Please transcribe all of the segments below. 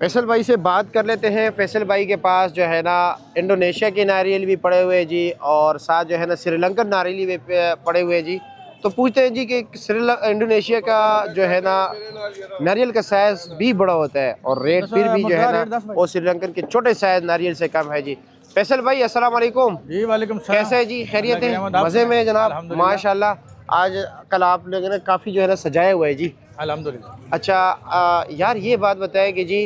फैसल भाई से बात कर लेते हैं। फैसल भाई के पास जो है ना इंडोनेशिया के नारियल भी पड़े हुए हैं जी, और साथ जो है ना श्रीलंकन नारियल भी पड़े हुए हैं जी। तो पूछते हैं जी कि इंडोनेशिया का जो है ना नारियल का साइज भी बड़ा होता है और रेट फिर भी जो है ना वो श्रीलंकन के छोटे साइज नारियल से कम है जी। फैसल भाई अस्सलाम वालेकुम। जी वालेकुम सलाम। कैसे है जी? खैरियत है? मज़े में जनाब? माशाल्लाह। आज कल आप लोगों ने काफ़ी जो है ना सजाया हुआ है जी। अल्हम्दुलिल्लाह। अच्छा यार ये बात बताएं कि जी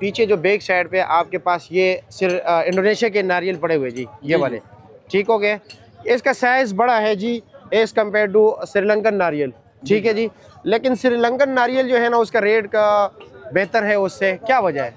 पीछे जो बैक साइड पे आपके पास ये इंडोनेशिया के नारियल पड़े हुए जी, ये वाले ठीक हो गए। इसका साइज़ बड़ा है जी एज़ कम्पेयर टू श्रीलंकन नारियल, ठीक है जी। लेकिन श्रीलंकन नारियल जो है ना उसका रेट का बेहतर है उससे, क्या वजह है?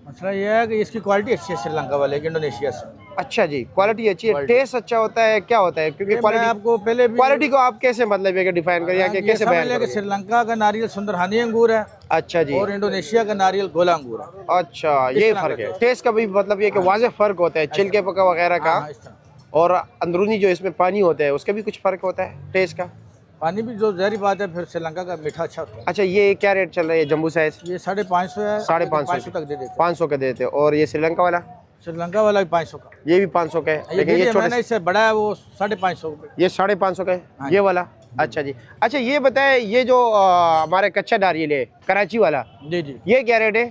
मसला ये है कि इसकी क्वालिटी अच्छी है श्रीलंका वाले की इंडोनेशिया से। अच्छा जी, क्वालिटी अच्छी है, टेस्ट अच्छा होता है, क्या होता है? क्योंकि क्वालिटी आपको पहले भी क्वालिटी को आप कैसे मतलब है कि डिफाइन करिए कि कैसे बयान करेंगे? श्रीलंका का नारियल सुंदरहानी अंगूर है। अच्छा जी। और इंडोनेशिया का नारियल गोला अंगूर है। अच्छा, ये फर्क है। टेस्ट का भी मतलब ये कि वाज़ेह फर्क होता है छिलके पका वगैरह का, और अंदरूनी जो इसमें पानी होता है उसका भी कुछ फर्क होता है टेस्ट का। पानी भी जो जहरी बात है, फिर श्रीलंका का मीठा अच्छा होता है। अच्छा, ये क्या रेट चल रहा है जम्बू साइज? ये 550 है। 550 तक दे देते, 500 का देते। और ये श्रीलंका वाला? श्रीलंका वाला भी 500 का। ये भी 500 का है, लेकिन ये छोटा इससे बड़ा है, वो 550। ये 550 का है ये वाला। अच्छा जी। अच्छा ये बताए, ये जो हमारे कच्चा नारियल है कराची वाला, जी जी, ये क्या रेट है?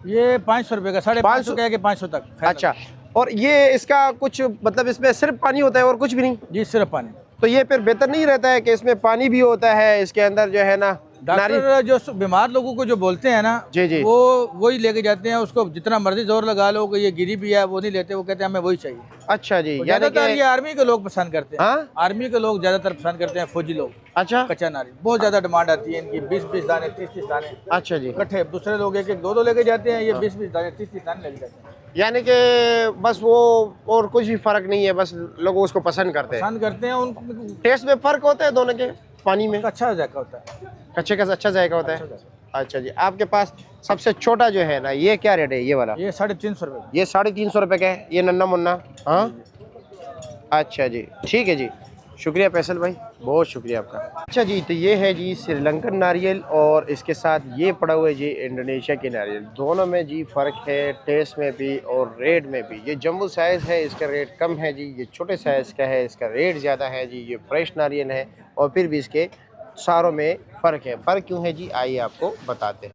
ये 500 रुपये का, 550 का है कि 500 तक। अच्छा, और ये इसका कुछ मतलब इसमें सिर्फ पानी होता है और कुछ भी नहीं? जी, सिर्फ पानी। तो ये फिर बेहतर नहीं रहता है कि इसमें पानी भी होता है इसके अंदर जो है ना? डॉक्टर जो बीमार लोगों को जो बोलते हैं ना, जी जी, वो वही लेके जाते हैं। उसको जितना मर्जी जोर लगा लो कि ये गिरी भी है, वो नहीं लेते। वो कहते हैं हमें वही चाहिए। अच्छा जी, ज्यादातर ये आर्मी के लोग पसंद करते हैं। हाँ? आर्मी के लोग ज्यादातर पसंद करते हैं, फौजी लोग। अच्छा, कच्चा नारियल बहुत ज्यादा डिमांड आती है इनकी। 20-20 दाने, 30-30 दाने। अच्छा जी, इकट्ठे। दूसरे लोग 1-1, 2-2 लेके जाते हैं, ये 20-20 दाने, 30-30 दाने लेके जाते हैं। यानी कि बस वो और कुछ भी फर्क नहीं है, बस लोग उसको पसंद करते हैं। उनको टेस्ट में फर्क होता है दोनों के? पानी में अच्छा जायका होता है, कच्चे का अच्छा जायका होता है। अच्छा जी। आपके पास सबसे छोटा जो है ना, ये क्या रेट है ये वाला? ये 350 रुपये। ये 350 रुपये का है, ये नन्ना मुन्ना। हाँ, अच्छा जी, ठीक है जी। शुक्रिया फैसल भाई, बहुत शुक्रिया आपका। अच्छा जी, तो ये है जी श्रीलंकन नारियल, और इसके साथ ये पड़ा हुआ है जी इंडोनेशिया के नारियल। दोनों में जी फ़र्क है, टेस्ट में भी और रेट में भी। ये जम्बू साइज़ है, इसका रेट कम है जी। ये छोटे साइज़ का है, इसका रेट ज़्यादा है जी। ये फ्रेश नारियल है, और फिर भी इसके सारों में फ़र्क है। फ़र्क क्यों है जी, आइए आपको बताते हैं।